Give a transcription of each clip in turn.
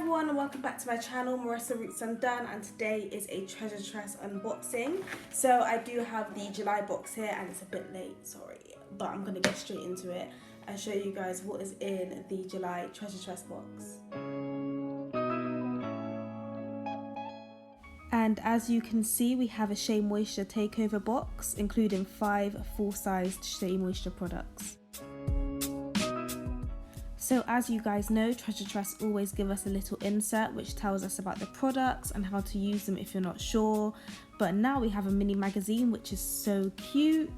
everyone and welcome back to my channel, Marissa Roots Undone, and today is a Treasure Tress unboxing. So I do have the July box here and it's a bit late, sorry, but I'm going to get straight into it and show you guys what is in the July Treasure Tress box. And as you can see, we have a Shea Moisture Takeover box, including 5 full-sized Shea Moisture products. So as you guys know, Treasure Tress always give us a little insert which tells us about the products and how to use them if you're not sure. But now we have a mini magazine which is so cute.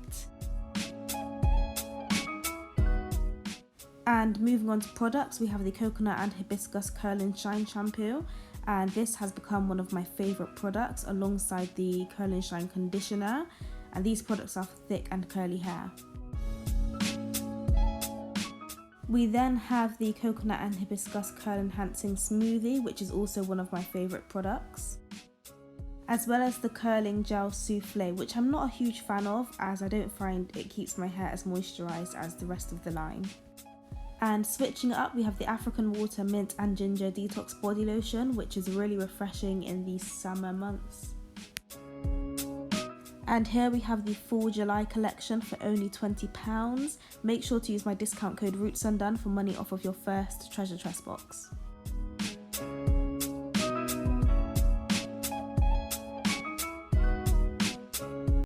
And moving on to products, we have the Coconut and Hibiscus Curl and Shine shampoo. And this has become one of my favourite products alongside the Curl and Shine conditioner. And these products are for thick and curly hair. We then have the Coconut and Hibiscus Curl Enhancing Smoothie, which is also one of my favourite products. As well as the Curling Gel Souffle, which I'm not a huge fan of as I don't find it keeps my hair as moisturised as the rest of the line. And switching it up, we have the African Water Mint and Ginger Detox Body Lotion, which is really refreshing in these summer months. And here we have the full July collection for only £20. Make sure to use my discount code ROOTSUNDONE for money off of your first Treasure Tress box.